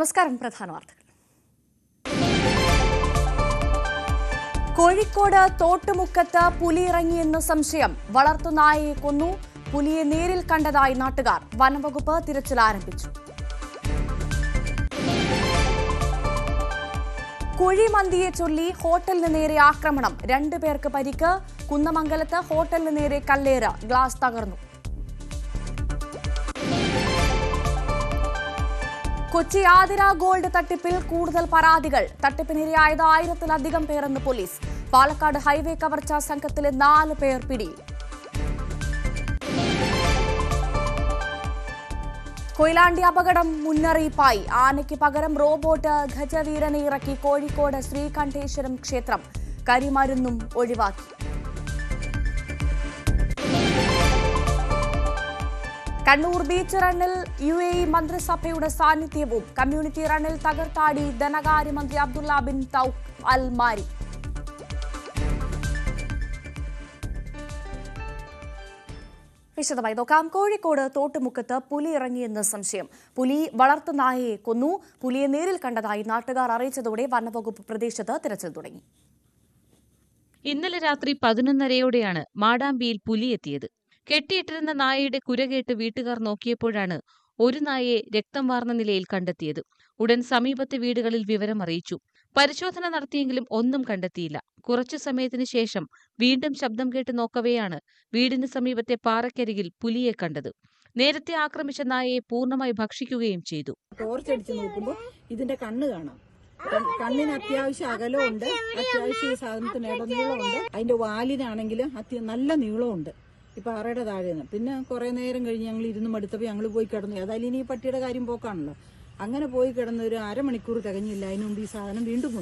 നമസ്കാരം. പ്രധാന വാർത്തകൾ. കോഴിക്കോട് തോട്ടുമുക്കത്ത് പുലി ഇറങ്ങിയെന്ന് സംശയം. വളർത്തുനായയെ കൊന്നു. പുലിയെ നേരിൽ കണ്ടതായി നാട്ടുകാർ. വനംവകുപ്പ് തിരച്ചിൽ ആരംഭിച്ചു. കുഴിമന്തിയെ ചൊല്ലി ഹോട്ടലിന് നേരെ ആക്രമണം. 2 പേർക്ക് പരിക്ക്. കുന്നമംഗലത്ത് ഹോട്ടലിന് നേരെ കല്ലേറ്. ഗ്ലാസ് തകർന്നു. കൊച്ചി ആതിര ഗോൾഡ് തട്ടിപ്പിൽ കൂടുതൽ പരാതികൾ. തട്ടിപ്പിനിരയായത് 1000-ലധികം പേരെന്ന് പോലീസ്. പാലക്കാട് ഹൈവേ കവർച്ചാ സംഘത്തിലെ 4 പേർ പിടിയിൽ. കൊയിലാണ്ടി അപകടം മുന്നറിയിപ്പായി. ആനയ്ക്ക് പകരം റോബോട്ട് ഗജവീരനെ ഇറക്കി കോഴിക്കോട് ശ്രീകണ്ഠേശ്വരം ക്ഷേത്രം. കരിമരുന്നും ഒഴിവാക്കി. കണ്ണൂർ ബീച്ച് റണ്ണിൽ UAE മന്ത്രിസഭയുടെ സാന്നിധ്യവും. കമ്മ്യൂണിറ്റി റണ്ണിൽ തകർത്താടി ധനകാര്യമന്ത്രി അബ്ദുള്ള ബിൻ തൗഫ് അൽ മാരി. വിശദമായി നോക്കാം. കോഴിക്കോട് തോട്ടുമുക്കത്ത് പുലി ഇറങ്ങിയെന്ന് സംശയം. പുലി വളർത്തുനായയെ കൊന്നു. പുലിയെ നേരിൽ കണ്ടതായി നാട്ടുകാർ അറിയിച്ചതോടെ വനംവകുപ്പ് പ്രദേശത്ത് തിരച്ചിൽ തുടങ്ങി. ഇന്നലെ രാത്രി 11:30-യോടെയാണ് മാടാമ്പിയിൽ പുലി എത്തിയത്. കെട്ടിയിട്ടിരുന്ന നായയുടെ കുരകേട്ട് വീട്ടുകാർ നോക്കിയപ്പോഴാണ് ഒരു നായയെ രക്തം വാർന്ന നിലയിൽ കണ്ടെത്തിയത്. ഉടൻ സമീപത്തെ വീടുകളിൽ വിവരം അറിയിച്ചു. പരിശോധന നടത്തിയെങ്കിലും ഒന്നും കണ്ടെത്തിയില്ല. കുറച്ചു സമയത്തിനു ശേഷം വീണ്ടും ശബ്ദം കേട്ട് നോക്കവെയാണ് വീടിന് സമീപത്തെ പാറക്കരികിൽ പുലിയെ കണ്ടത്. നേരത്തെ ആക്രമിച്ച നായയെ പൂർണ്ണമായി ഭക്ഷിക്കുകയും ചെയ്തു. ടോർച്ചടിച്ച് നോക്കുമ്പോൾ ഇതിന്റെ കണ്ണ് കാണാം. കണ്ണിന് അത്യാവശ്യം അകലമുണ്ട്, അത്യാവശ്യം ഈ സാധനത്തിന് ഇടനീളമുണ്ട്. അതിന്റെ വാലിനാണെങ്കിൽ നല്ല നീളമുണ്ട്. ഈ പാറയുടെ താഴെ നിന്ന്. പിന്നെ കുറെ നേരം കഴിഞ്ഞ് ഞങ്ങൾ ഇരുന്ന് മടുത്തപ്പോൾ ഞങ്ങൾ പോയി കിടന്നു. ഏതായാലും ഇനി ഈ പട്ടിയുടെ കാര്യം പോക്കാണല്ലോ. അങ്ങനെ പോയി കിടന്ന് ഒരു അരമണിക്കൂർ തികഞ്ഞില്ല. അതിനു മുമ്പ് ഈ സാധനം വീണ്ടും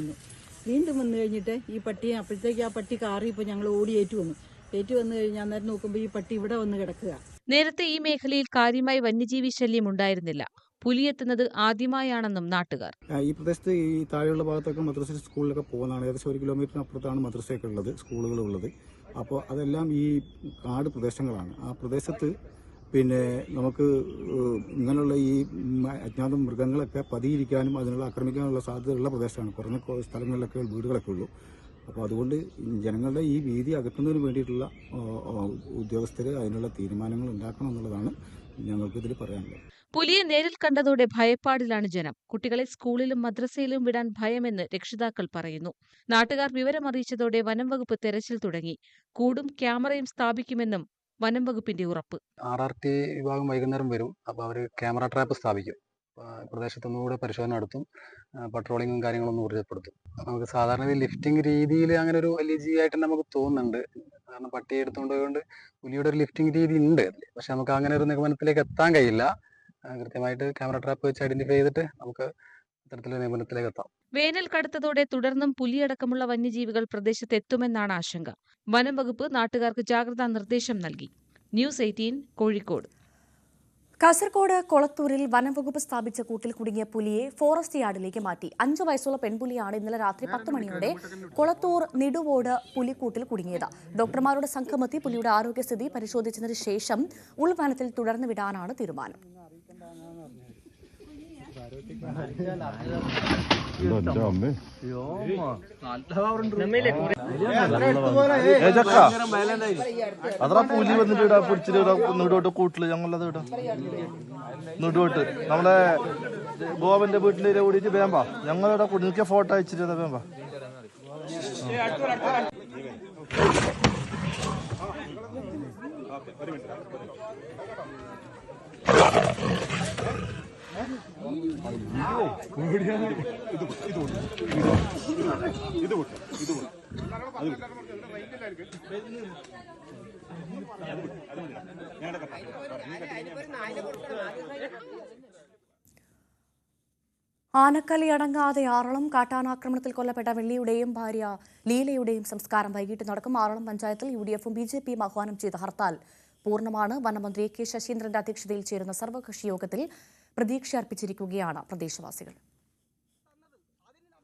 വന്നു കഴിഞ്ഞിട്ട് ഈ പട്ടിയെ അപ്പോഴത്തേക്ക് ആ പട്ടി കാറിയപ്പോൾ ഞങ്ങൾ ഓടി ഏറ്റു വന്നു കഴിഞ്ഞാൽ അന്നേരം നോക്കുമ്പോൾ ഈ പട്ടി ഇവിടെ വന്ന് കിടക്കുക. നേരത്തെ ഈ മേഖലയിൽ കാര്യമായി വന്യജീവി ശല്യം ഉണ്ടായിരുന്നില്ല. പുലിയെത്തുന്നത് ആദ്യമായാണെന്നും നാട്ടുകാർ. ഈ പ്രദേശത്ത് ഈ താഴെയുള്ള ഭാഗത്തൊക്കെ മദ്രസ സ്കൂളിലൊക്കെ പോകുന്നതാണ്. ഏകദേശം 1 കിലോമീറ്ററിനപ്പുറത്താണ് മദ്രസയൊക്കെ ഉള്ളത്, സ്കൂളുകളുള്ളത്. അപ്പോൾ അതെല്ലാം ഈ കാട് പ്രദേശങ്ങളാണ്. ആ പ്രദേശത്ത് പിന്നെ നമുക്ക് ഇങ്ങനെയുള്ള ഈ അജ്ഞാത മൃഗങ്ങളൊക്കെ പതിയിരിക്കാനും അതിനുള്ള ആക്രമിക്കാനുള്ള സാധ്യതയുള്ള പ്രദേശമാണ്. കുറഞ്ഞ സ്ഥലങ്ങളിലൊക്കെ വീടുകളൊക്കെ ഉള്ളൂ. അപ്പോൾ അതുകൊണ്ട് ജനങ്ങളുടെ ഈ ഭീതി അകറ്റുന്നതിന് വേണ്ടിയിട്ടുള്ള ഉദ്യോഗസ്ഥർ അതിനുള്ള തീരുമാനങ്ങൾ ഉണ്ടാക്കണം എന്നുള്ളതാണ് ഞങ്ങൾക്കിതിൽ പറയാനുള്ളത്. പുലിയെ നേരിൽ കണ്ടതോടെ ഭയപ്പാടിലാണ് ജനം. കുട്ടികളെ സ്കൂളിലും മദ്രസയിലും വിടാൻ ഭയമെന്ന് രക്ഷിതാക്കൾ പറയുന്നു. നാട്ടുകാർ വിവരമറിയിച്ചതോടെ വനംവകുപ്പ് തെരച്ചിൽ തുടങ്ങി. കൂടും ക്യാമറയും സ്ഥാപിക്കുമെന്നും വനംവകുപ്പിന്റെ ഉറപ്പ്. RRT വിഭാഗം വൈകുന്നേരം വരും. അപ്പോൾ അവർ ക്യാമറ ട്രാപ്പ് സ്ഥാപിക്കും. പ്രദേശത്തൊന്നുകൂടെ പരിശോധന നടത്തും. പട്രോളിങ്ങും കാര്യങ്ങളൊന്നും ഊർജ്ജപ്പെടുത്തും. നമുക്ക് സാധാരണ ലിഫ്റ്റിംഗ് രീതിയിൽ അങ്ങനെ ഒരു വലിയ ജീവിയായിട്ട് നമുക്ക് തോന്നുന്നുണ്ട്. കാരണം പട്ടിയെ എടുത്തുകൊണ്ടുകൊണ്ട് പുലിയുടെ ഒരു ലിഫ്റ്റിംഗ് രീതി ഉണ്ട്. പക്ഷെ നമുക്ക് അങ്ങനെ ഒരു നിഗമനത്തിലേക്ക് എത്താൻ കഴിയില്ല. കൃത്യമായിട്ട് ക്യാമറ ട്രാപ്പ് വെച്ച് ഐഡന്റിഫൈ ചെയ്തിട്ട് നമുക്ക് ഇത്തരത്തിലൊരു നിഗമനത്തിലേക്ക് എത്താം. വേനൽ കടുത്തതോടെ തുടർന്നും പുലിയടക്കമുള്ള വന്യജീവികൾ പ്രദേശത്ത് എത്തുമെന്നാണ് ആശങ്ക. വനം വകുപ്പ് നാട്ടുകാർക്ക് ജാഗ്രതാ നിർദ്ദേശം നൽകി. ന്യൂസ് 18 കോഴിക്കോട്. കാസർകോട് കൊളത്തൂരിൽ വനംവകുപ്പ് സ്ഥാപിച്ച കൂട്ടിൽ കുടുങ്ങിയ പുലിയെ ഫോറസ്റ്റ് യാർഡിലേക്ക് മാറ്റി. 5 വയസ്സുള്ള പെൺപുലിയാണ് ഇന്നലെ രാത്രി 10 മണിയോടെ കൊളത്തൂർ നിടുവോട് പുലിക്കൂട്ടിൽ കുടുങ്ങിയത്. ഡോക്ടർമാരുടെ സംഘമെത്തി പുലിയുടെ ആരോഗ്യസ്ഥിതി പരിശോധിച്ചതിന് ശേഷം ഉൾവനത്തിൽ തുടർന്നു വിടാനാണ് തീരുമാനം. അത്ര പുലി വന്നിട്ട് ഇടാ പിടിച്ചിട്ട് നെടുവോട്ട് കൂട്ടില് ഞങ്ങളത് ഇടാം. നെടുവോട്ട് നമ്മളെ ഗോവന്റെ വീട്ടിൽ ഓടിയിട്ട് വേമ്പാ ഞങ്ങളിവിടെ കുടുങ്ങിയ ഫോട്ടോ അയച്ചിട്ട് വേമ്പാ. ആനക്കലി അടങ്ങാതെ ആറളം കാട്ടാനാക്രമണത്തിൽ കൊല്ലപ്പെട്ട വെള്ളിയുടെയും ഭാര്യ ലീലയുടെയും സംസ്കാരം വൈകിട്ട് നടക്കും. ആറളം പഞ്ചായത്തിൽ UDFും BJPയും ആഹ്വാനം ചെയ്ത ഹർത്താൽ പൂർണ്ണമാണ്. വനമന്ത്രി AK ശശീന്ദ്രന്റെ അധ്യക്ഷതയിൽ ചേരുന്ന സർവകക്ഷി യോഗത്തിൽ പ്രതീക്ഷ അർപ്പിച്ചിരിക്കുകയാണ് പ്രദേശവാസികൾ.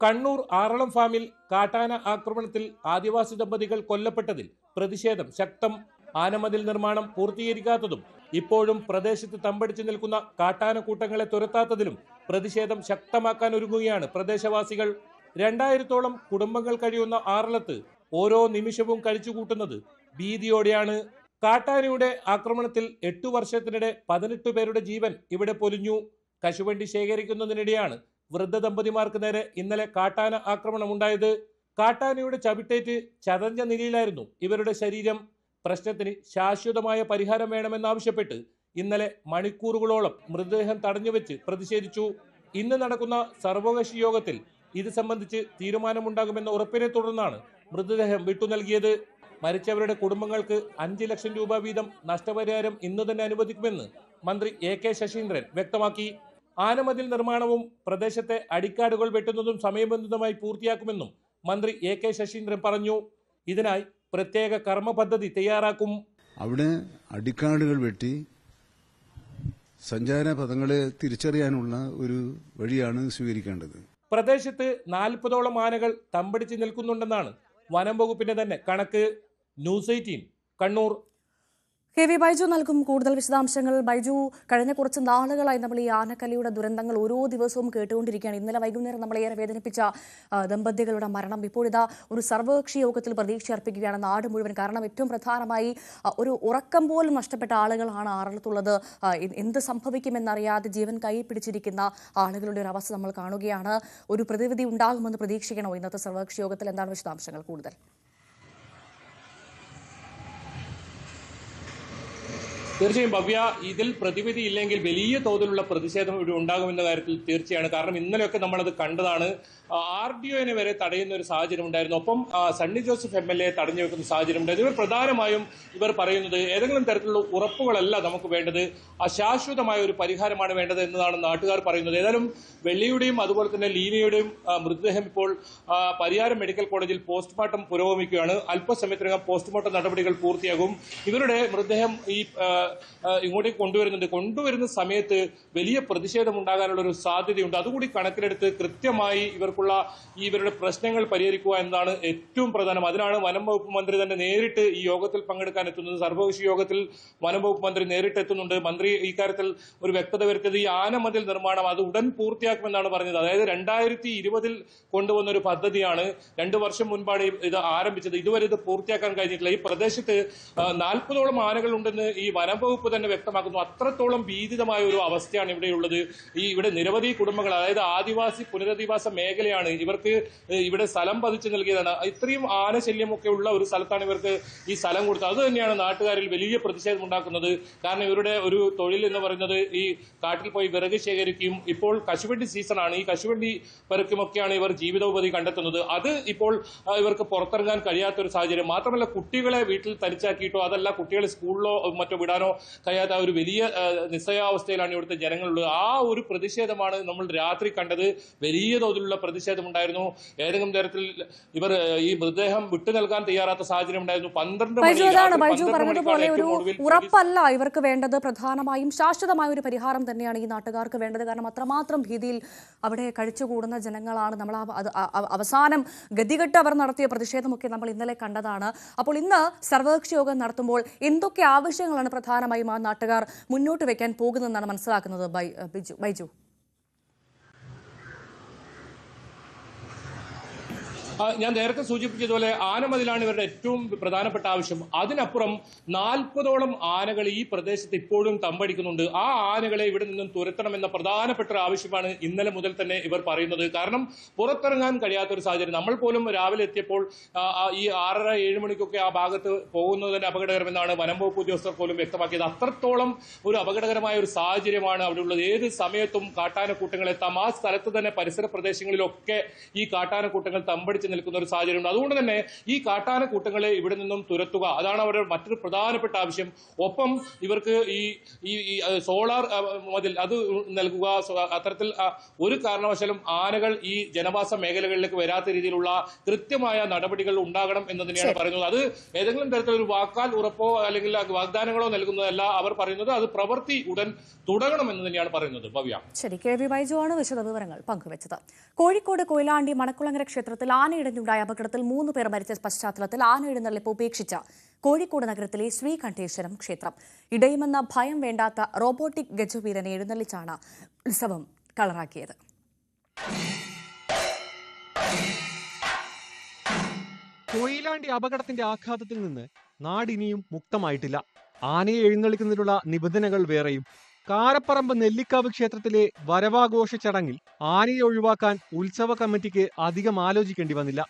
കണ്ണൂർ ആറളം ഫാമിൽ കാട്ടാന ആക്രമണത്തിൽ ആദിവാസി ദമ്പതികൾ കൊല്ലപ്പെട്ടതിൽ പ്രതിഷേധം ശക്തം. ആനമതിൽ നിർമ്മാണം പൂർത്തീകരിക്കാത്തതും ഇപ്പോഴും പ്രദേശത്ത് തമ്പടിച്ചു നിൽക്കുന്ന കാട്ടാനക്കൂട്ടങ്ങളെ തുരത്താത്തതിലും പ്രതിഷേധം ശക്തമാക്കാൻ ഒരുങ്ങുകയാണ് പ്രദേശവാസികൾ. 2000-ഓളം കുടുംബങ്ങൾ കഴിയുന്ന ആറളത്ത് ഓരോ നിമിഷവും കഴിച്ചുകൂട്ടുന്നത് ഭീതിയോടെയാണ്. കാട്ടാനയുടെ ആക്രമണത്തിൽ 8 വർഷത്തിനിടെ 18 പേരുടെ ജീവൻ ഇവിടെ പൊലിഞ്ഞു. കശുവണ്ടി ശേഖരിക്കുന്നതിനിടെയാണ് വൃദ്ധ ദമ്പതിമാർക്ക് നേരെ ഇന്നലെ കാട്ടാന ആക്രമണമുണ്ടായത്. കാട്ടാനയുടെ ചവിട്ടേറ്റ് ചതഞ്ഞ നിലയിലായിരുന്നു ഇവരുടെ ശരീരം. പ്രശ്നത്തിന് ശാശ്വതമായ പരിഹാരം വേണമെന്നാവശ്യപ്പെട്ട് ഇന്നലെ മണിക്കൂറുകളോളം മൃതദേഹം തടഞ്ഞുവെച്ച് പ്രതിഷേധിച്ചു. ഇന്ന് നടക്കുന്ന സർവകക്ഷി യോഗത്തിൽ ഇത് സംബന്ധിച്ച് തീരുമാനമുണ്ടാകുമെന്ന ഉറപ്പിനെ തുടർന്നാണ് മൃതദേഹം വിട്ടുനൽകിയത്. മരിച്ചവരുടെ കുടുംബങ്ങൾക്ക് 5 ലക്ഷം രൂപ വീതം നഷ്ടപരിഹാരം ഇന്ന് തന്നെ അനുവദിക്കുമെന്ന് മന്ത്രി AK ശശീന്ദ്രൻ വ്യക്തമാക്കി. ആനമതിൽ നിർമ്മാണവും പ്രദേശത്തെ അടിക്കാടുകൾ വെട്ടുന്നതും സമയബന്ധിതമായി പൂർത്തിയാക്കുമെന്നും മന്ത്രി AK ശശീന്ദ്രൻ പറഞ്ഞു. ഇതിനായി പ്രത്യേക കർമ്മ പദ്ധതി തയ്യാറാക്കും. അവിടെ അടിക്കാടുകൾ വെട്ടി സഞ്ചാര പദങ്ങളെ തിരിച്ചറിയാനുള്ള ഒരു വഴിയാണ് സ്വീകരിക്കേണ്ടത്. പ്രദേശത്ത് 40ഓളം ആനകൾ തമ്പടിച്ച് നിൽക്കുന്നുണ്ടെന്നാണ് വനം വകുപ്പിന്റെ തന്നെ കണക്ക്. ന്യൂസ് 18 കണ്ണൂർ. KV ബൈജു നൽകും കൂടുതൽ വിശദാംശങ്ങൾ. ബൈജു, കഴിഞ്ഞ കുറച്ച് നാളുകളായി നമ്മൾ ഈ ആനക്കലിയുടെ ദുരന്തങ്ങൾ ഓരോ ദിവസവും കേട്ടുകൊണ്ടിരിക്കുകയാണ്. ഇന്നലെ വൈകുന്നേരം നമ്മളെ ഏറെ വേദനിപ്പിച്ച ദമ്പതികളുടെ മരണം ഇപ്പോഴിതാ ഒരു സർവകക്ഷി യോഗത്തിൽ പ്രതീക്ഷ അർപ്പിക്കുകയാണ് നാട് മുഴുവൻ. കാരണം ഏറ്റവും പ്രധാനമായി ഒരു ഉറക്കം പോലും നഷ്ടപ്പെട്ട ആളുകളാണ് ആറളത്തുള്ളത്. എന്ത് സംഭവിക്കുമെന്നറിയാതെ ജീവൻ കൈ പിടിച്ചിരിക്കുന്ന ആളുകളുടെ ഒരു അവസ്ഥ നമ്മൾ കാണുകയാണ്. ഒരു പ്രതിവിധി ഉണ്ടാകുമെന്ന് പ്രതീക്ഷിക്കണോ ഇന്നത്തെ സർവകക്ഷി യോഗത്തിൽ? എന്താണ് വിശദാംശങ്ങൾ കൂടുതൽ? തീർച്ചയായും ഭവ്യ, ഇതിൽ പ്രതിവിധി ഇല്ലെങ്കിൽ വലിയ തോതിലുള്ള പ്രതിഷേധം ഇവിടെ ഉണ്ടാകുമെന്ന കാര്യത്തിൽ തീർച്ചയാണ്. കാരണം ഇന്നലെയൊക്കെ നമ്മളത് കണ്ടതാണ്. RDOനെ വരെ തടയുന്ന ഒരു സാഹചര്യം ഉണ്ടായിരുന്നു. ഒപ്പം സണ്ണി ജോസഫ് MLA തടഞ്ഞു വെക്കുന്ന സാഹചര്യം ഉണ്ടായിരുന്നു. ഇവർ പ്രധാനമായും പറയുന്നത് ഏതെങ്കിലും തരത്തിലുള്ള ഉറപ്പുകളല്ല നമുക്ക് വേണ്ടത്, ശാശ്വതമായ ഒരു പരിഹാരമാണ് വേണ്ടത് എന്നതാണ് നാട്ടുകാർ പറയുന്നത്. ഏതായാലും വെള്ളിയുടെയും അതുപോലെ തന്നെ ലീനയുടെയും മൃതദേഹം ഇപ്പോൾ പരിയാരം മെഡിക്കൽ കോളേജിൽ പോസ്റ്റ്മോർട്ടം പുരോഗമിക്കുകയാണ്. അല്പസമയത്തിനകം പോസ്റ്റ്മോർട്ടം നടപടികൾ പൂർത്തിയാകും. ഇവരുടെ മൃതദേഹം ഇങ്ങോട്ടേക്ക് കൊണ്ടുവരുന്ന സമയത്ത് വലിയ പ്രതിഷേധം ഉണ്ടാകാനുള്ള ഒരു സാധ്യതയുണ്ട്. അതുകൂടി കണക്കിലെടുത്ത് കൃത്യമായി ഇവരുടെ പ്രശ്നങ്ങൾ പരിഹരിക്കുക എന്നതാണ് ഏറ്റവും പ്രധാനം. അതിനാണ് വനം വകുപ്പ് മന്ത്രി തന്നെ നേരിട്ട് ഈ യോഗത്തിൽ പങ്കെടുക്കാൻ എത്തുന്നത്. സർവകക്ഷി യോഗത്തിൽ വനം വകുപ്പ് മന്ത്രി നേരിട്ട് എത്തുന്നുണ്ട്. മന്ത്രി ഇക്കാര്യത്തിൽ ഒരു വ്യക്തത വരുത്തിയത് ഈ ആനമതിൽ നിർമ്മാണം അത് ഉടൻ പൂർത്തിയാക്കുമെന്നാണ് പറഞ്ഞത്. അതായത് 2020 കൊണ്ടുവന്ന ഒരു പദ്ധതിയാണ്. 2 വർഷം മുൻപാണ് ഇത് ആരംഭിച്ചത്. ഇതുവരെ ഇത് പൂർത്തിയാക്കാൻ കഴിഞ്ഞിട്ടില്ല. ഈ പ്രദേശത്ത് 40ഓളം ആനകൾ ഉണ്ടെന്ന് ഈ വനം വകുപ്പ് തന്നെ വ്യക്തമാക്കുന്നു. അത്രത്തോളം ഭീതിതമായ ഒരു അവസ്ഥയാണ് ഇവിടെയുള്ളത്. ഇവിടെ നിരവധി കുടുംബങ്ങൾ, അതായത് ആദിവാസി പുനരധിവാസ മേഖലയാണ്. ഇവർക്ക് ഇവിടെ സ്ഥലം പതിച്ചു നൽകിയതാണ്. ഇത്രയും ആനശല്യമൊക്കെ ഉള്ള ഒരു സ്ഥലത്താണ് ഇവർക്ക് ഈ സ്ഥലം കൊടുത്തത്. അത് തന്നെയാണ് നാട്ടുകാരിൽ വലിയ പ്രതിഷേധം ഉണ്ടാക്കുന്നത്. കാരണം ഇവരുടെ ഒരു തൊഴിൽ എന്ന് പറയുന്നത് ഈ കാട്ടിൽ പോയി വിറക് ശേഖരിക്കുകയും ഇപ്പോൾ കശുവണ്ടി സീസണാണ്, ഈ കശുവണ്ടി പെറുക്കുമൊക്കെയാണ് ഇവർ ജീവിതോപാധി കണ്ടെത്തുന്നത്. അത് ഇപ്പോൾ ഇവർക്ക് പുറത്തിറങ്ങാൻ കഴിയാത്തൊരു സാഹചര്യം. മാത്രമല്ല കുട്ടികളെ വീട്ടിൽ തനിച്ചാക്കിയിട്ടോ അതല്ല കുട്ടികളെ സ്കൂളിലോ മറ്റോ വിടാനോ കഴിയാത്ത ഒരു വലിയ നിസ്സഹായാവസ്ഥയിലാണ് ഇവിടുത്തെ ജനങ്ങളുള്ളത്. ആ ഒരു പ്രതിഷേധമാണ് നമ്മൾ രാത്രി കണ്ടത്. വലിയ തോതിലുള്ള പ്രതിഷേധമുണ്ടായിരുന്നു. ഏതെങ്കിലും തരത്തിൽ ഇവർ ഈ മൃതദേഹം വിട്ടു നൽകാൻ തയ്യാറാത്ത സാഹചര്യം ഉണ്ടായിരുന്നു. 12 പറഞ്ഞതുപോലെ ഒരു ഉറപ്പല്ല ഇവർക്ക് വേണ്ടത്. പ്രധാനമായും ശാശ്വതമായ ഒരു പരിഹാരം തന്നെയാണ് ഈ നാട്ടുകാർക്ക് വേണ്ടത്. കാരണം അത്രമാത്രം ഭീതിയിൽ അവിടെ കഴിച്ചുകൂടുന്ന ജനങ്ങളാണ്. നമ്മൾ അവസാനം ഗതികെട്ട് അവർ നടത്തിയ പ്രതിഷേധമൊക്കെ നമ്മൾ ഇന്നലെ കണ്ടതാണ്. അപ്പോൾ ഇന്ന് സർവകക്ഷി യോഗം നടത്തുമ്പോൾ എന്തൊക്കെ ആവശ്യങ്ങളാണ് പ്രധാനമായും ആ നാട്ടുകാർ മുന്നോട്ട് വെക്കാൻ പോകുന്നതെന്നാണ് മനസ്സിലാക്കുന്നത് ബൈജു? ഞാൻ നേരത്തെ സൂചിപ്പിച്ചതുപോലെ ആനമതിലാണ് ഇവരുടെ ഏറ്റവും പ്രധാനപ്പെട്ട ആവശ്യം. അതിനപ്പുറം 40ഓളം ആനകൾ ഈ പ്രദേശത്ത് ഇപ്പോഴും തമ്പടിക്കുന്നുണ്ട്. ആ ആനകളെ ഇവിടെ നിന്നും തുരത്തണമെന്ന പ്രധാനപ്പെട്ട ആവശ്യമാണ് ഇന്നലെ മുതൽ തന്നെ ഇവർ പറയുന്നത്. കാരണം പുറത്തിറങ്ങാൻ കഴിയാത്തൊരു സാഹചര്യം. നമ്മൾ പോലും രാവിലെ എത്തിയപ്പോൾ ഈ 6:30-7 മണിക്കൊക്കെ ആ ഭാഗത്ത് പോകുന്നത് തന്നെ അപകടകരമെന്നാണ് വനം വകുപ്പ് ഉദ്യോഗസ്ഥർ പോലും വ്യക്തമാക്കിയത്. അത്രത്തോളം ഒരു അപകടകരമായ ഒരു സാഹചര്യമാണ് അവിടെ ഉള്ളത്. ഏത് സമയത്തും കാട്ടാനക്കൂട്ടങ്ങൾ എത്താം. ആ സ്ഥലത്ത് തന്നെ പരിസര പ്രദേശങ്ങളിലൊക്കെ ഈ കാട്ടാനക്കൂട്ടങ്ങൾ തമ്പടിച്ച് നിൽക്കുന്ന ഒരു സാഹചര്യമുണ്ട്. അതുകൊണ്ട് തന്നെ ഈ കാട്ടാനക്കൂട്ടങ്ങളെ ഇവിടെ നിന്നും തുരത്തുക, അതാണ് അവരുടെ മറ്റൊരു പ്രധാനപ്പെട്ട ആവശ്യം. ഒപ്പം ഇവർക്ക് ഈ സോളാർ മതിൽ അത് നൽകുക. അത്തരത്തിൽ ഒരു കാരണവശാലും ആനകൾ ഈ ജനവാസ മേഖലകളിലേക്ക് വരാത്ത രീതിയിലുള്ള കൃത്യമായ നടപടികൾ ഉണ്ടാകണം എന്ന് തന്നെയാണ് പറയുന്നത്. അത് ഏതെങ്കിലും തരത്തിലൊരു വാക്കാൽ ഉറപ്പോ അല്ലെങ്കിൽ വാഗ്ദാനങ്ങളോ നൽകുന്നതല്ല. അവർ പറയുന്നത് അത് പ്രവൃത്തി ഉടൻ തുടങ്ങണമെന്ന് തന്നെയാണ് പറയുന്നത്. ഭവ്യ. ശരി, KV ബൈജു ആണ് വിശദവിവരങ്ങൾ പങ്കുവച്ചത്. കോഴിക്കോട് കൊയിലാണ്ടി മണക്കുളങ്ങര ക്ഷേത്രത്തിൽ ആന ആനയിടഞ്ഞുണ്ടായ അപകടത്തിൽ 3 പേർ മരിച്ച പശ്ചാത്തലത്തിൽ ആന എഴുന്നള്ളിപ്പ് ഉപേക്ഷിച്ച കോഴിക്കോട് നഗരത്തിലെ ശ്രീകണ്ഠേശ്വരം ക്ഷേത്രം. ഇടയുമെന്ന ഭയം വേണ്ടാത്ത റോബോട്ടിക് ഗജവീരനെ എഴുന്നള്ളിച്ചാണ് ഉത്സവം കളറാക്കിയത്. കൊയിലാണ്ടി അപകടത്തിന്റെ ആഘാതത്തിൽ നിന്ന് നാടിനിയും മുക്തമായിട്ടില്ല. ആനയെ എഴുന്നള്ളിക്കുന്നതിനുള്ള നിബന്ധനകൾ വേറെയും. കാരപ്പറമ്പ് നെല്ലിക്കാവ് ക്ഷേത്രത്തിലെ വരവാഘോഷ ചടങ്ങിൽ ആനയെ ഒഴിവാക്കാൻ ഉത്സവ കമ്മിറ്റിക്ക് അധികം ആലോചിക്കേണ്ടി വന്നില്ല.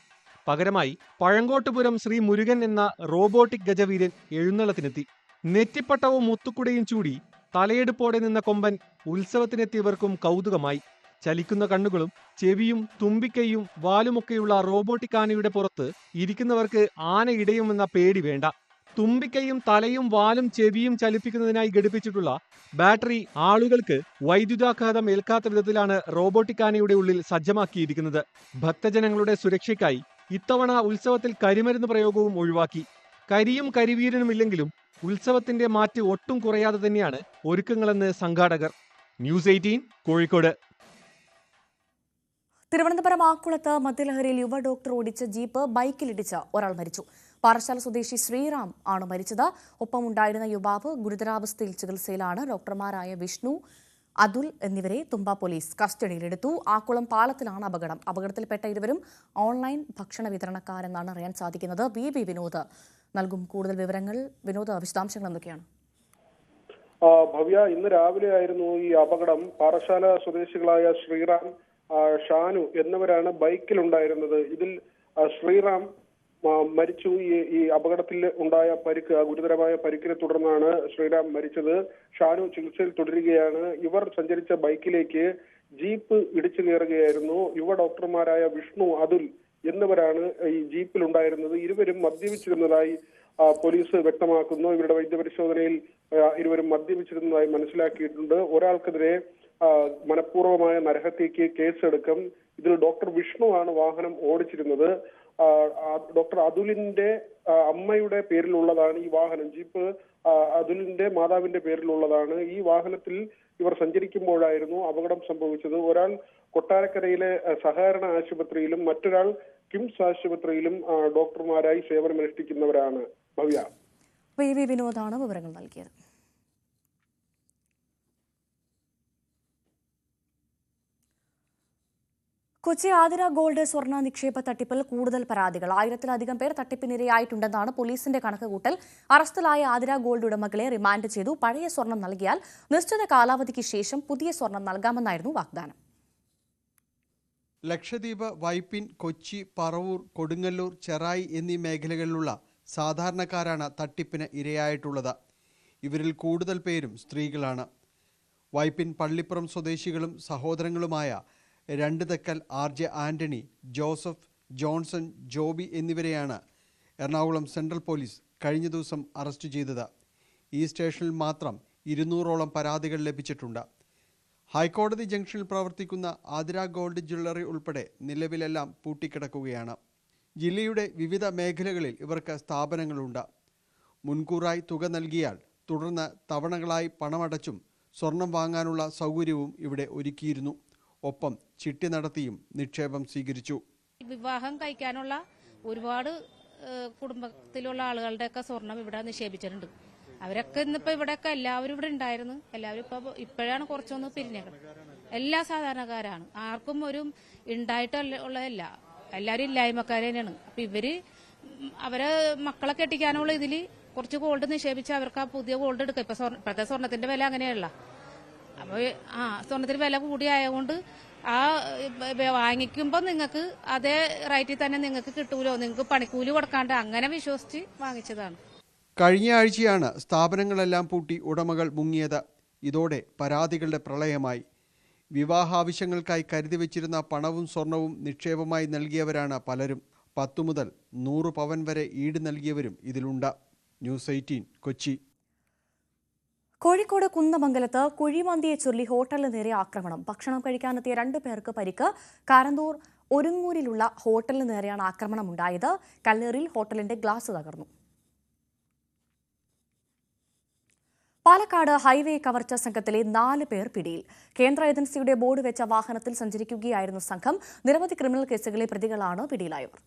പകരമായി പഴങ്കോട്ടുപുരം ശ്രീ മുരുകൻ എന്ന റോബോട്ടിക് ഗജവീരൻ എഴുന്നള്ളത്തിനെത്തി. നെറ്റിപ്പട്ടവും മുത്തുക്കുടയും ചൂടി തലയെടുപ്പോടെ നിന്ന കൊമ്പൻ ഉത്സവത്തിനെത്തിയവർക്കും കൗതുകമായി. ചലിക്കുന്ന കണ്ണുകളും ചെവിയും തുമ്പിക്കൈയും വാലുമൊക്കെയുള്ള റോബോട്ടിക് ആനയുടെ പുറത്ത് ഇരിക്കുന്നവർക്ക് ആന ഇടയുമെന്ന പേടി വേണ്ട. തുമ്പിക്കൈയും തലയും വാലും ചെവിയും ചലിപ്പിക്കുന്നതിനായി ഘടിപ്പിച്ചിട്ടുള്ള ബാറ്ററി ആളുകൾക്ക് വൈദ്യുതാഘാതം ഏൽക്കാത്ത വിധത്തിലാണ് റോബോട്ടിക് ആനയുടെ ഉള്ളിൽ സജ്ജമാക്കിയിരിക്കുന്നത്. ഭക്തജനങ്ങളുടെ സുരക്ഷയ്ക്കായി ഇത്തവണ ഉത്സവത്തിൽ കരിമരുന്ന് പ്രയോഗവും ഒഴിവാക്കി. കരിയും കരിവീരനുമില്ലെങ്കിലും ഉത്സവത്തിന്റെ മാറ്റ് ഒട്ടും കുറയാതെ തന്നെയാണ് ഒരുക്കങ്ങളെന്ന് സംഘാടകർ. ന്യൂസ് 18 കോഴിക്കോട്. തിരുവനന്തപുരം ആക്കുളത്ത് മദ്യലഹരിയിൽ യുവ ഡോക്ടർ ഓടിച്ച ജീപ്പ് ബൈക്കിലിടിച്ച് ഒരാൾ മരിച്ചു. പാറശാല സ്വദേശി ശ്രീറാം ആണ് മരിച്ചത്. ഒപ്പമുണ്ടായിരുന്ന യുവാവ് ഗുരുതരാവസ്ഥയിൽ ചികിത്സയിലാണ്. ഡോക്ടർമാരായ വിഷ്ണു, അതുൽ എന്നിവരെ തുമ്പ പോലീസ് കസ്റ്റഡിയിലെടുത്തു. ആക്കുളം പാലത്തിലാണ് അപകടം. അപകടത്തിൽപ്പെട്ട ഇരുവരും ഓൺലൈൻ ഭക്ഷണ വിതരണക്കാരെന്നാണ് അറിയാൻ സാധിക്കുന്നത്. വി വിനോദ് നൽകും കൂടുതൽ വിവരങ്ങൾ. വിനോദ്, വിശദാംശങ്ങൾ എന്തൊക്കെയാണ്? ഭവ്യ, ഇന്ന് രാവിലെ ആയിരുന്നു ഈ അപകടം. പാറശാല സ്വദേശികളായ ശ്രീറാം, ഷാനു എന്നിവരാണ് ബൈക്കിലുണ്ടായിരുന്നത്. ഇതിൽ ശ്രീറാം മരിച്ചു. ഈ അപകടത്തിൽ ഉണ്ടായ പരിക്ക്, ഗുരുതരമായ പരിക്കിനെ തുടർന്നാണ് ശ്രീറാം മരിച്ചത്. ഷാനു ചികിത്സയിൽ തുടരുകയാണ്. ഇവർ സഞ്ചരിച്ച ബൈക്കിലേക്ക് ജീപ്പ് ഇടിച്ചു കയറുകയായിരുന്നു. യുവ ഡോക്ടർമാരായ വിഷ്ണു, അതുൽ എന്നിവരാണ് ഈ ജീപ്പിലുണ്ടായിരുന്നത്. ഇരുവരും മദ്യപിച്ചിരുന്നതായി പോലീസ് വ്യക്തമാക്കുന്നു. ഇവരുടെ വൈദ്യപരിശോധനയിൽ ഇരുവരും മദ്യപിച്ചിരുന്നതായി മനസ്സിലാക്കിയിട്ടുണ്ട്. ഒരാൾക്കെതിരെ മനഃപൂർവ്വമായ നരഹത്യക്ക് കേസെടുക്കും. ഇതിൽ ഡോക്ടർ വിഷ്ണു ആണ് വാഹനം ഓടിച്ചിരുന്നത്. ഡോക്ടർ അതുലിന്റെ അമ്മയുടെ പേരിലുള്ളതാണ് ഈ വാഹനം. ജീപ്പ് അതുലിന്റെ മാതാവിന്റെ പേരിലുള്ളതാണ്. ഈ വാഹനത്തിൽ ഇവർ സഞ്ചരിക്കുമ്പോഴായിരുന്നു അപകടം സംഭവിച്ചത്. ഒരാൾ കൊട്ടാരക്കരയിലെ സഹകരണ ആശുപത്രിയിലും മറ്റൊരാൾ കിംസ് ആശുപത്രിയിലും ഡോക്ടർമാരായി സേവനമനുഷ്ഠിക്കുന്നവരാണ്. ഭവ്യ, വി വിനോദാണ് വിവരങ്ങൾ നൽകിയത്. കൊച്ചി ആതിര ഗോൾഡ് സ്വർണ്ണ നിക്ഷേപ തട്ടിപ്പിൽ കൂടുതൽ പരാതികൾ. 1000-ലധികം പേർ തട്ടിപ്പിനിരയായിട്ടുണ്ടെന്നാണ് പോലീസിന്റെ കണക്കുകൂട്ടൽ. അറസ്റ്റിലായ ആതിര ഗോൾഡ് ഉടമകളെ റിമാൻഡ് ചെയ്തു. പഴയ സ്വർണം നൽകിയാൽ നിശ്ചിത കാലാവധിക്ക് ശേഷം പുതിയ സ്വർണം നൽകാമെന്നായിരുന്നു വാഗ്ദാനം. ലക്ഷദ്വീപ്, വൈപ്പിൻ, കൊച്ചി, പറവൂർ, കൊടുങ്ങല്ലൂർ, ചെറായി എന്നീ മേഖലകളിലുള്ള സാധാരണക്കാരാണ് തട്ടിപ്പിന് ഇരയായിട്ടുള്ളത്. ഇവരിൽ കൂടുതൽ പേരും സ്ത്രീകളാണ്. വൈപ്പിൻ പള്ളിപ്പുറം സ്വദേശികളും സഹോദരങ്ങളുമായ 2 Thekkel, RJ Antony, Joseph, Johnson, Joby എന്നിവരെയാണ് എറണാകുളം സെൻട്രൽ പോലീസ് കഴിഞ്ഞ ദിവസം അറസ്റ്റ് ചെയ്തത്. ഈ സ്റ്റേഷനിൽ മാത്രം 200ഓളം പരാതികൾ ലഭിച്ചിട്ടുണ്ട്. ഹൈക്കോടതി ജംഗ്ഷനിൽ പ്രവർത്തിക്കുന്ന ആതിര ഗോൾഡ് ജ്വല്ലറി ഉൾപ്പെടെ നിലവിലെല്ലാം പൂട്ടിക്കിടക്കുകയാണ്. ജില്ലയുടെ വിവിധ മേഖലകളിൽ ഇവർക്ക് സ്ഥാപനങ്ങളുണ്ട്. മുൻകൂറായി തുക നൽകിയാൽ തുടർന്ന് തവണകളായി പണമടച്ചും സ്വർണം വാങ്ങാനുള്ള സൗകര്യവും ഇവിടെ ഒരുക്കിയിരുന്നു. ഒപ്പം ചിട്ടി നടത്തിയും നിക്ഷേപം സ്വീകരിച്ചു. വിവാഹം കഴിക്കാനുള്ള ഒരുപാട് കുടുംബത്തിലുള്ള ആളുകളുടെയൊക്കെ സ്വർണം ഇവിടെ നിക്ഷേപിച്ചിട്ടുണ്ട്. അവരൊക്കെ ഇന്നിപ്പോൾ ഇവിടെയൊക്കെ എല്ലാവരും ഇവിടെ ഉണ്ടായിരുന്നു. എല്ലാവരും ഇപ്പോഴാണ് കുറച്ചൊന്ന് പിരിഞ്ഞത്. എല്ലാ സാധാരണക്കാരാണ്. ആർക്കും ഒരു ഉണ്ടായിട്ടുള്ളതല്ല. എല്ലാവരും ഇല്ലായ്മക്കാർ തന്നെയാണ്. അപ്പം ഇവര് അവരെ മക്കളെ കെട്ടിക്കാനുള്ള ഇതിൽ കുറച്ച് ഗോൾഡ് നിക്ഷേപിച്ച് അവർക്ക് ആ പുതിയ ഗോൾഡ് എടുക്കുക. ഇപ്പോഴത്തെ സ്വർണത്തിന്റെ വില അങ്ങനെയല്ല. അപ്പോൾ സ്വർണത്തിന് വില കൂടിയായതുകൊണ്ട് വാങ്ങിക്കുമ്പോൾ നിങ്ങൾക്ക് അതേ റേറ്റിൽ തന്നെ നിങ്ങൾക്ക് കിട്ടൂലോ, നിങ്ങൾക്ക് പണിക്കൂലി കൊടുക്കാണ്ട് അങ്ങനെ വിശ്വസിച്ച് വാങ്ങിച്ചതാണ്. കഴിഞ്ഞ ആഴ്ചയാണ് സ്ഥാപനങ്ങളെല്ലാം പൂട്ടി ഉടമകൾ മുങ്ങിയത്. ഇതോടെ പരാതികളുടെ പ്രളയമായി. വിവാഹാവശ്യങ്ങൾക്കായി കരുതി വെച്ചിരുന്ന പണവും സ്വർണവും നിക്ഷേപമായി നൽകിയവരാണ് പലരും. 10 മുതൽ 100 പവൻ വരെ ഈട് നൽകിയവരും ഇതിലുണ്ട്. ന്യൂസ് 18 കൊച്ചി. കോഴിക്കോട് കുന്നമംഗലത്ത് കുഴിമന്തിയെ ചൊല്ലി ഹോട്ടലിന് നേരെ ആക്രമണം. ഭക്ഷണം കഴിക്കാനെത്തിയ 2 പേർക്ക് പരിക്ക്. കാരന്തൂർ ഒരുങ്ങൂരിലുള്ള ഹോട്ടലിന് നേരെയാണ് ആക്രമണമുണ്ടായത്. കല്ലേറിൽ ഹോട്ടലിന്റെ ഗ്ലാസ് തകർന്നു. പാലക്കാട് ഹൈവേ കവർച്ച സംഘത്തിലെ 4 പേർ പിടിയിൽ. കേന്ദ്ര ഏജൻസിയുടെ ബോർഡ് വെച്ച വാഹനത്തിൽ സഞ്ചരിക്കുകയായിരുന്നു സംഘം. നിരവധി ക്രിമിനൽ കേസുകളിലെ പ്രതികളാണ് പിടിയിലായവർ.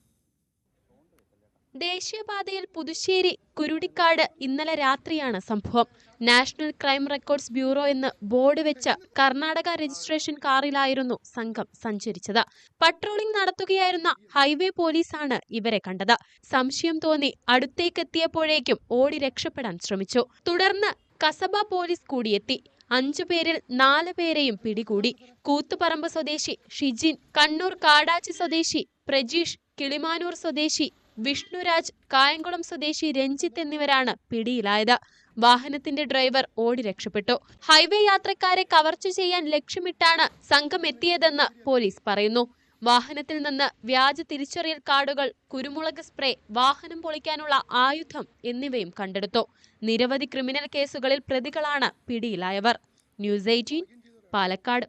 ദേശീയപാതയിൽ പുതുശ്ശേരി കുരുടിക്കാട് ഇന്നലെ രാത്രിയാണ് സംഭവം. നാഷണൽ ക്രൈം റെക്കോർഡ്സ് ബ്യൂറോ എന്ന് ബോർഡ് വെച്ച കർണാടക രജിസ്ട്രേഷൻ കാറിലായിരുന്നു സംഘം സഞ്ചരിച്ചത്. പട്രോളിംഗ് നടത്തുകയായിരുന്ന ഹൈവേ പോലീസാണ് ഇവരെ കണ്ടത്. സംശയം തോന്നി അടുത്തേക്കെത്തിയപ്പോഴേക്കും ഓടി രക്ഷപ്പെടാൻ ശ്രമിച്ചു. തുടർന്ന് കസബ പോലീസ് കൂടിയെത്തി. 5 പേരിൽ 4 പേരെയും പിടികൂടി. കൂത്തുപറമ്പ് സ്വദേശി ഷിജിൻ, കണ്ണൂർ കാടാച്ചി സ്വദേശി പ്രജീഷ്, കിളിമാനൂർ സ്വദേശി വിഷ്ണുരാജ്, കായംകുളം സ്വദേശി രഞ്ജിത്ത് എന്നിവരാണ് പിടിയിലായത്. വാഹനത്തിന്റെ ഡ്രൈവർ ഓടി രക്ഷപ്പെട്ടു. ഹൈവേ യാത്രക്കാരെ കവർച്ച ചെയ്യാൻ ലക്ഷ്യമിട്ടാണ് സംഘം എത്തിയതെന്ന് പോലീസ് പറയുന്നു. വാഹനത്തിൽ നിന്ന് വ്യാജ തിരിച്ചറിയൽ കാർഡുകൾ, കുരുമുളക് സ്പ്രേ, വാഹനം പൊളിക്കാനുള്ള ആയുധം എന്നിവയും കണ്ടെടുത്തു. നിരവധി ക്രിമിനൽ കേസുകളിൽ പ്രതികളാണ് പിടിയിലായവർ. ന്യൂസ് 18 പാലക്കാട്.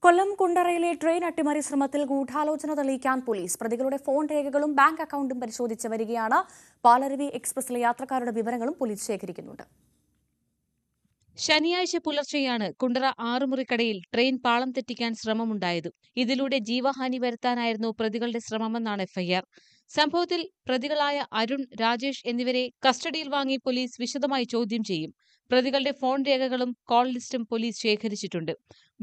കൊല്ലം കുണ്ടറയിലെ ട്രെയിൻ അട്ടിമറി ശ്രമത്തിൽ ഗൂഢാലോചന തെളിയിക്കാൻ പോലീസ് പ്രതികളുടെ ഫോൺ രേഖകളും ബാങ്ക് അക്കൗണ്ടും പരിശോധിച്ച് വരികയാണ്. പാലരുവി എക്സ്പ്രസിലെ യാത്രക്കാരുടെ വിവരങ്ങളും പോലീസ് ശേഖരിക്കുന്നുണ്ട്. ശനിയാഴ്ച പുലർച്ചെയാണ് കുണ്ടറ 6 മുറിക്കടയിൽ ട്രെയിൻ പാളം തെറ്റിക്കാൻ ശ്രമമുണ്ടായത്. ഇതിലൂടെ ജീവഹാനി വരുത്താനായിരുന്നു പ്രതികളുടെ ശ്രമമെന്നാണ് എഫ്ഐആർ. സംഭവത്തിൽ പ്രതികളായ അരുൺ, രാജേഷ് എന്നിവരെ കസ്റ്റഡിയിൽ വാങ്ങി പോലീസ് വിശദമായി ചോദ്യം ചെയ്യും. പ്രതികളുടെ ഫോൺ രേഖകളും കോൾ ലിസ്റ്റും പോലീസ് ശേഖരിച്ചിട്ടുണ്ട്.